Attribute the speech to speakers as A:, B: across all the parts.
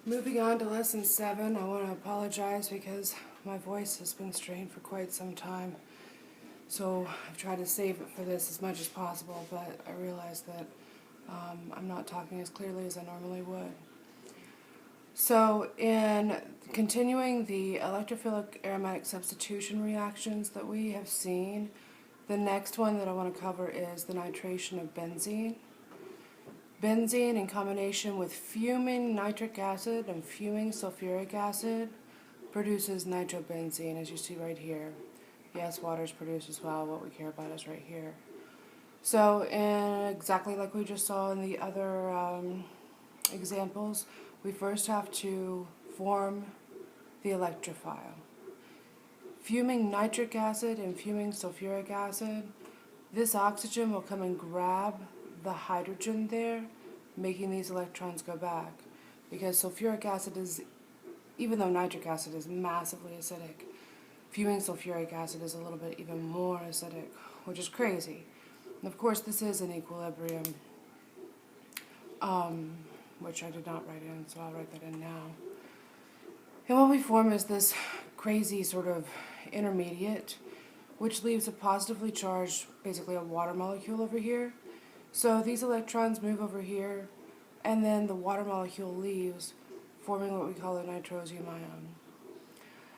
A: Moving on to lesson 7, I want to apologize because my voice has been strained for quite some time. So I've tried to save it for this as much as possible, but I realized that I'm not talking as clearly as I normally would. So in continuing the electrophilic aromatic substitution reactions that we have seen, the next one that I want to cover is the nitration of benzene. Benzene in combination with fuming nitric acid and fuming sulfuric acid produces nitrobenzene, as you see right here. Yes, water is produced as well. What we care about is right here. So, exactly like we just saw in the other examples, we first have to form the electrophile. Fuming nitric acid and fuming sulfuric acid, this oxygen will come and grab the hydrogen there, making these electrons go back. Because sulfuric acid is, even though nitric acid is massively acidic, fuming sulfuric acid is a little bit even more acidic, which is crazy. And of course this is an equilibrium, which I did not write in, so I'll write that in now. And what we form is this crazy sort of intermediate, which leaves a positively charged, basically a water molecule over here. So these electrons move over here, and then the water molecule leaves, forming what we call a nitrosium ion.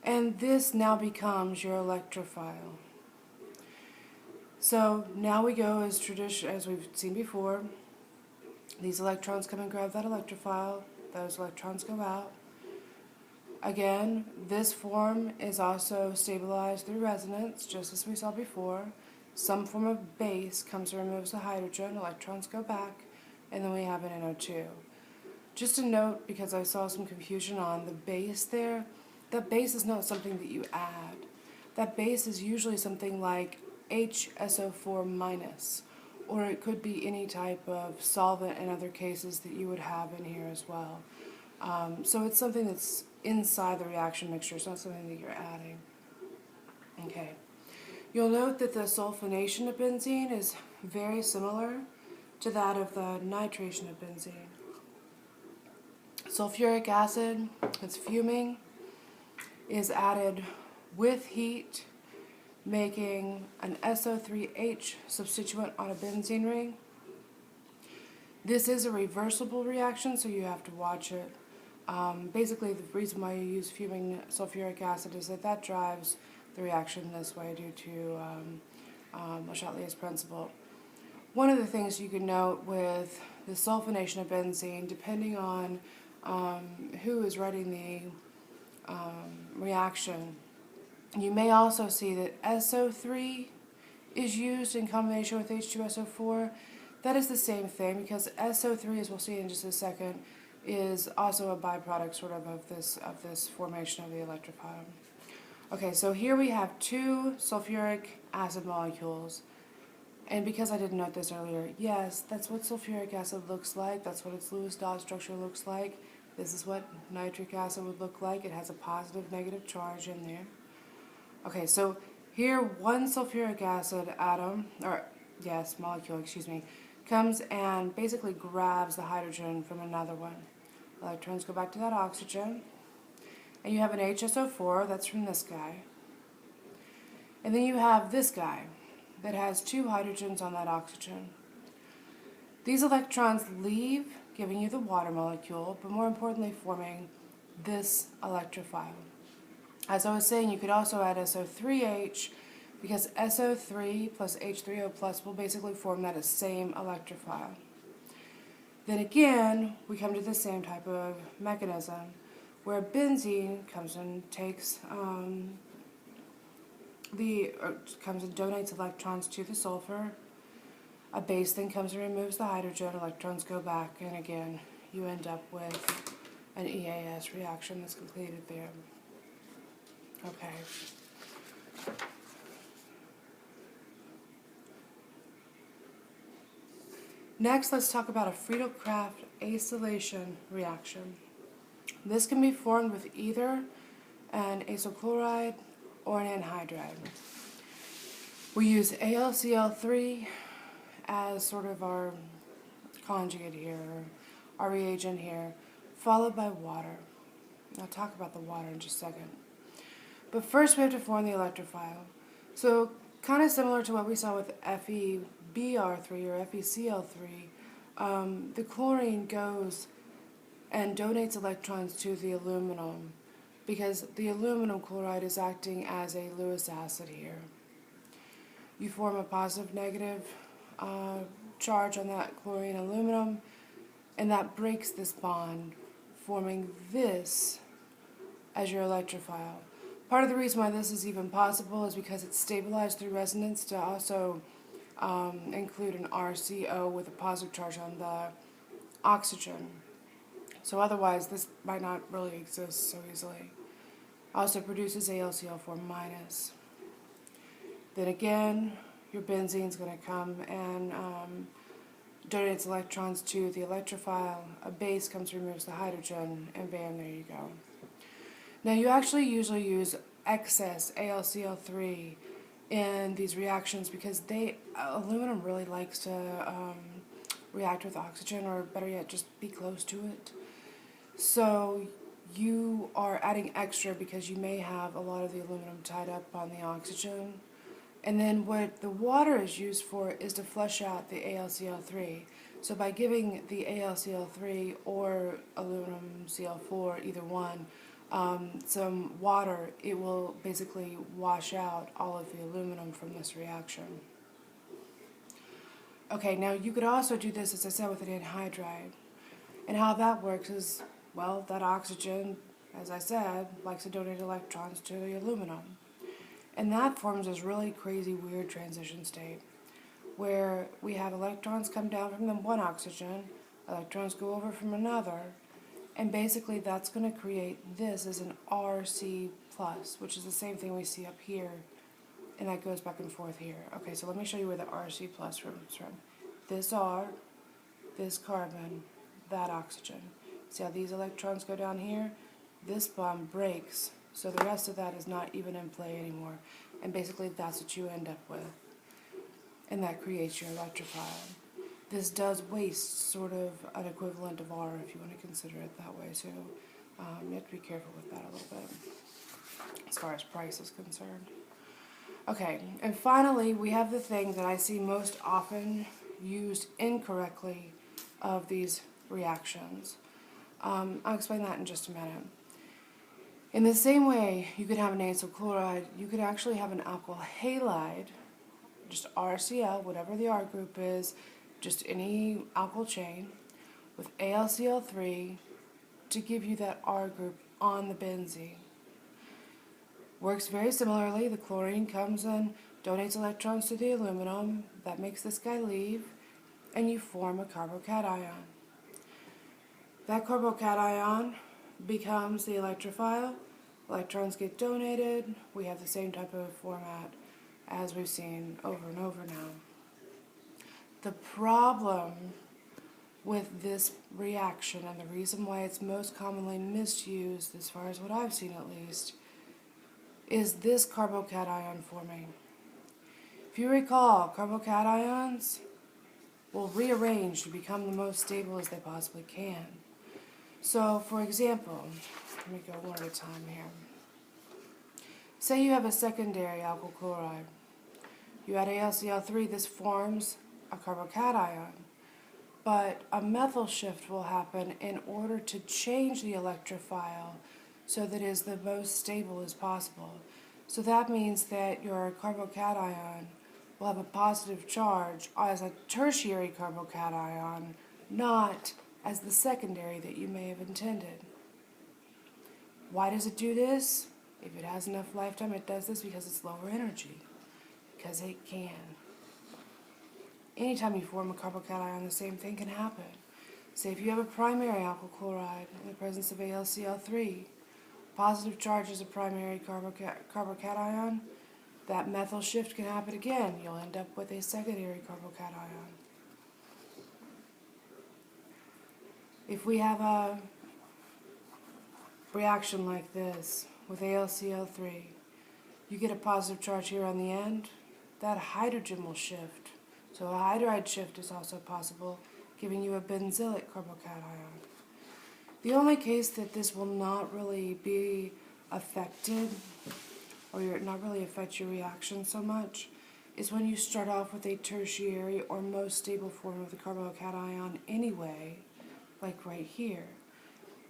A: And this now becomes your electrophile. So now we go as we've seen before. These electrons come and grab that electrophile. Those electrons go out. Again, this form is also stabilized through resonance, just as we saw before. Some form of base comes and removes the hydrogen, electrons go back, and then we have an NO2. Just a note, because I saw some confusion on the base there, that base is not something that you add. That base is usually something like HSO4-, or it could be any type of solvent in other cases that you would have in here as well. So it's something that's inside the reaction mixture, it's not something that you're adding. Okay. You'll note that the sulfonation of benzene is very similar to that of the nitration of benzene. Sulfuric acid, it's fuming, is added with heat, making an SO3H substituent on a benzene ring. This is a reversible reaction, so you have to watch it. Basically, the reason why you use fuming sulfuric acid is that drives the reaction this way due to Le Chatelier's principle. One of the things you can note with the sulfonation of benzene, depending on who is writing the reaction, you may also see that SO3 is used in combination with H2SO4. That is the same thing, because SO3, as we'll see in just a second, is also a byproduct sort of this formation of the electrophile. Okay, so here we have two sulfuric acid molecules, and because I didn't note this earlier, yes, that's what sulfuric acid looks like, that's what its Lewis dot structure looks like. This is what nitric acid would look like. It has a positive negative charge in there. Okay, so here one sulfuric acid molecule, comes and basically grabs the hydrogen from another one. Electrons go back to that oxygen, and you have an HSO4, that's from this guy. And then you have this guy that has two hydrogens on that oxygen. These electrons leave, giving you the water molecule, but more importantly forming this electrophile. As I was saying, you could also add SO3H, because SO3 plus H3O plus will basically form that same electrophile. Then again, we come to the same type of mechanism, where benzene comes and takes comes and donates electrons to the sulfur. A base then comes and removes the hydrogen, electrons go back, and again you end up with an EAS reaction that's completed there. Okay. Next, let's talk about a Fritocraft acylation reaction. This can be formed with either an acyl chloride or an anhydride. We use AlCl3 as sort of our conjugate here, our reagent here, followed by water. I'll talk about the water in just a second. But first we have to form the electrophile. So kind of similar to what we saw with FeBr3 or FeCl3, the chlorine goes and donates electrons to the aluminum because the aluminum chloride is acting as a Lewis acid here. You form a positive negative charge on that chlorine aluminum, and that breaks this bond, forming this as your electrophile. Part of the reason why this is even possible is because it's stabilized through resonance to also include an RCO with a positive charge on the oxygen. So otherwise this might not really exist so easily. Also produces AlCl4 minus. Then again, your benzene is going to come and donates electrons to the electrophile. A base comes, removes the hydrogen, and bam, there you go. Now you actually usually use excess AlCl3 in these reactions because aluminum really likes to react with oxygen, or better yet, just be close to it. So you are adding extra because you may have a lot of the aluminum tied up on the oxygen. And then what the water is used for is to flush out the AlCl3. So by giving the AlCl3 or aluminum Cl4, either one, some water, it will basically wash out all of the aluminum from this reaction. Okay, now you could also do this, as I said, with an anhydride. And how that works is, well, that oxygen, as I said, likes to donate electrons to the aluminum. And that forms this really crazy, weird transition state where we have electrons come down from the one oxygen, electrons go over from another, and basically that's going to create this as an Rc+, which is the same thing we see up here, and that goes back and forth here. Okay, so let me show you where the Rc+ comes from. This R, this carbon, that oxygen. See how these electrons go down here? This bond breaks, so the rest of that is not even in play anymore. And basically that's what you end up with. And that creates your electrophile. This does waste sort of an equivalent of R if you want to consider it that way. So you have to be careful with that a little bit as far as price is concerned. Okay, and finally we have the thing that I see most often used incorrectly of these reactions. I'll explain that in just a minute. In the same way you could have an acyl chloride, you could actually have an alkyl halide, just RCl, whatever the R group is, just any alkyl chain, with AlCl3 to give you that R group on the benzene. Works very similarly. The chlorine comes and donates electrons to the aluminum. That makes this guy leave, and you form a carbocation. That carbocation becomes the electrophile. Electrons get donated. We have the same type of format as we've seen over and over now. The problem with this reaction, and the reason why it's most commonly misused, as far as what I've seen at least, is this carbocation forming. If you recall, carbocations will rearrange to become the most stable as they possibly can. So, for example, let me go one at a time here. Say you have a secondary alkyl chloride. You add AlCl3, this forms a carbocation. But a methyl shift will happen in order to change the electrophile so that it is the most stable as possible. So that means that your carbocation will have a positive charge as a tertiary carbocation, not as the secondary that you may have intended. Why does it do this? If it has enough lifetime, it does this because it's lower energy. Because it can. Anytime you form a carbocation, the same thing can happen. Say if you have a primary alkyl chloride in the presence of AlCl3, positive charge is a primary carbocation, that methyl shift can happen again. You'll end up with a secondary carbocation. If we have a reaction like this with AlCl3, you get a positive charge here on the end, that hydrogen will shift. So a hydride shift is also possible, giving you a benzylic carbocation. The only case that this will not really be affected, or not really affect your reaction so much, is when you start off with a tertiary or most stable form of the carbocation anyway, like right here.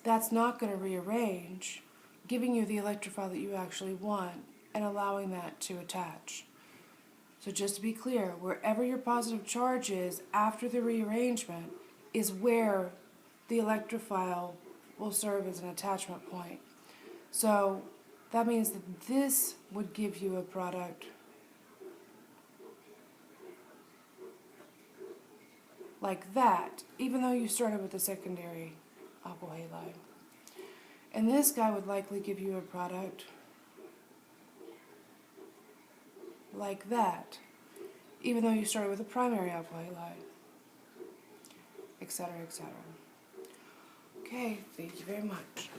A: That's not going to rearrange, giving you the electrophile that you actually want and allowing that to attach. So just to be clear, wherever your positive charge is after the rearrangement is where the electrophile will serve as an attachment point. So that means that this would give you a product like that, even though you started with a secondary alkyl halide. And this guy would likely give you a product like that, even though you started with a primary alkyl halide, etc., etc. Okay, thank you very much.